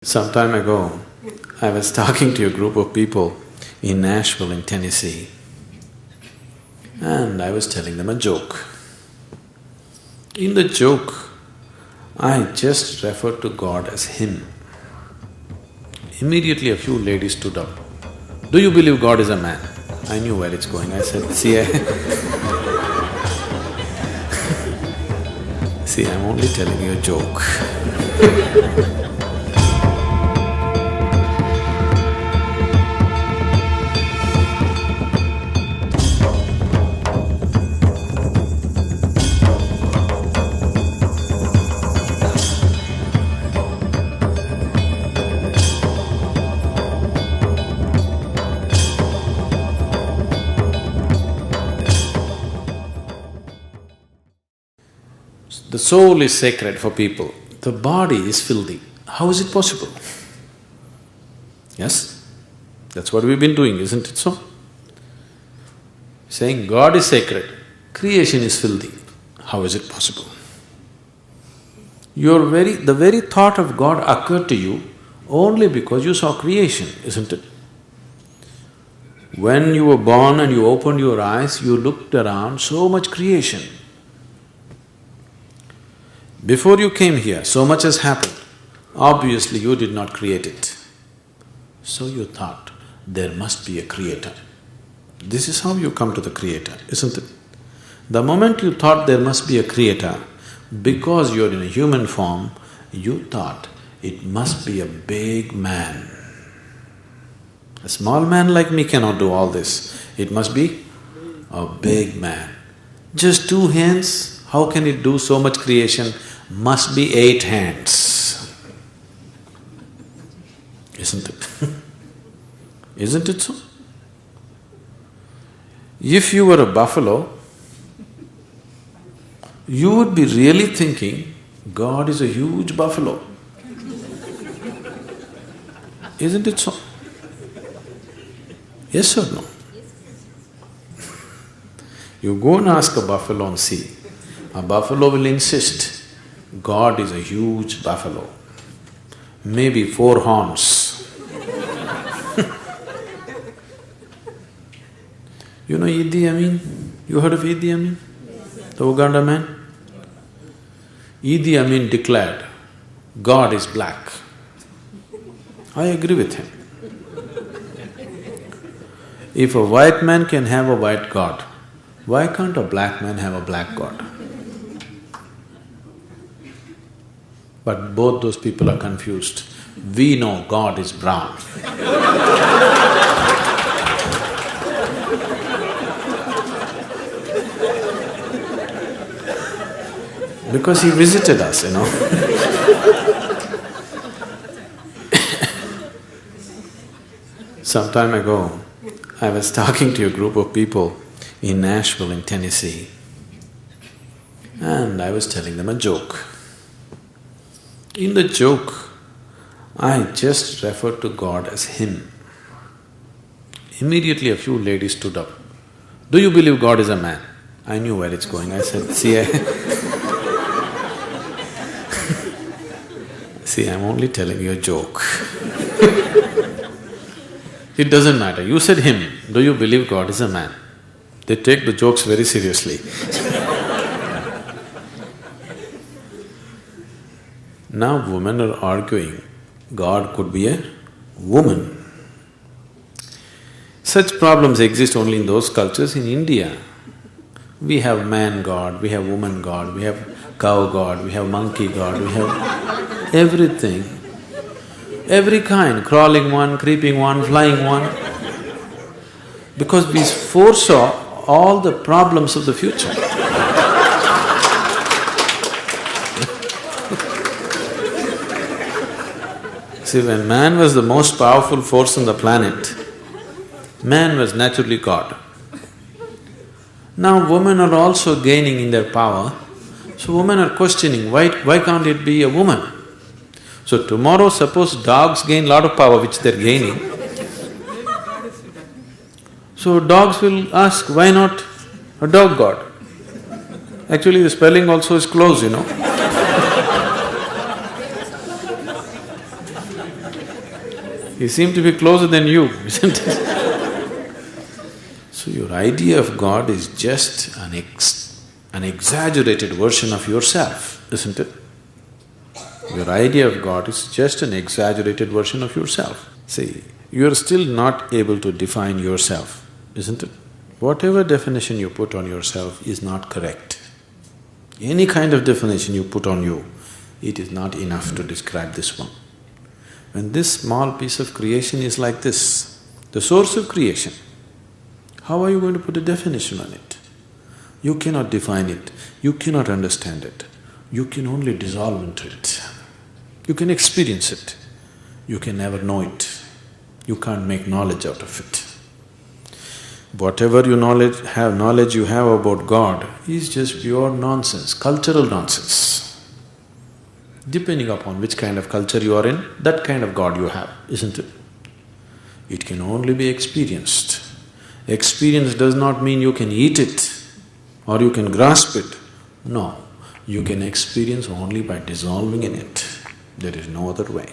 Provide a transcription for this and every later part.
Some time ago, I was talking to a group of people in Nashville in Tennessee, and I was telling them a joke. In the joke, I just referred to God as Him. Immediately a few ladies stood up. Do you believe God is a man? I knew where it's going. I said, see, see, I'm only telling you a joke. The soul is sacred for people, the body is filthy. How is it possible? Yes? That's what we've been doing, isn't it so? Saying God is sacred, creation is filthy. How is it possible? The very thought of God occurred to you only because you saw creation, isn't it? When you were born and you opened your eyes, you looked around, so much creation. Before you came here, so much has happened. Obviously, you did not create it. So you thought, there must be a creator. This is how you come to the creator, isn't it? The moment you thought there must be a creator, because you're in a human form, you thought it must be a big man. A small man like me cannot do all this. It must be a big man. Just 2 hands, how can it do so much creation? Must be 8 hands, isn't it? Isn't it so? If you were a buffalo, you would be really thinking, God is a huge buffalo. Isn't it so? Yes or no? You go and ask a buffalo and see, a buffalo will insist, God is a huge buffalo, maybe 4 horns. You know Idi Amin? You heard of Idi Amin? The Uganda man? Idi Amin declared, God is black. I agree with him. If a white man can have a white God, why can't a black man have a black God? But both those people are confused. We know God is brown. Because he visited us, you know. Some time ago, I was talking to a group of people in Nashville in Tennessee, and I was telling them a joke. In the joke, I just referred to God as Him. Immediately a few ladies stood up. Do you believe God is a man? I knew where it's going. I said, see, see, I'm only telling you a joke. It doesn't matter. You said Him. Do you believe God is a man? They take the jokes very seriously. Now women are arguing, God could be a woman. Such problems exist only in those cultures. In India, we have man God, we have woman God, we have cow God, we have monkey God, we have everything. Every kind, crawling one, creeping one, flying one. Because we foresaw all the problems of the future. See, when man was the most powerful force on the planet, man was naturally God. Now women are also gaining in their power, so women are questioning, why can't it be a woman? So tomorrow suppose dogs gain lot of power which they're gaining, so dogs will ask, why not a dog god? Actually the spelling also is close, you know. He seemed to be closer than you, isn't it? So your idea of God is just an exaggerated version of yourself, isn't it? Your idea of God is just an exaggerated version of yourself. See, you are still not able to define yourself, isn't it? Whatever definition you put on yourself is not correct. Any kind of definition you put on you, it is not enough to describe this one. When this small piece of creation is like this, the source of creation, how are you going to put a definition on it? You cannot define it, you cannot understand it, you can only dissolve into it. You can experience it, you can never know it, you can't make knowledge out of it. Whatever knowledge you have about God is just pure nonsense, cultural nonsense. Depending upon which kind of culture you are in, that kind of God you have, isn't it? It can only be experienced. Experience does not mean you can eat it or you can grasp it. No, you can experience only by dissolving in it. There is no other way.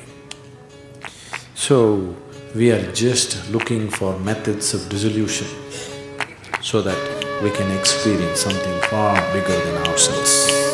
So, we are just looking for methods of dissolution so that we can experience something far bigger than ourselves.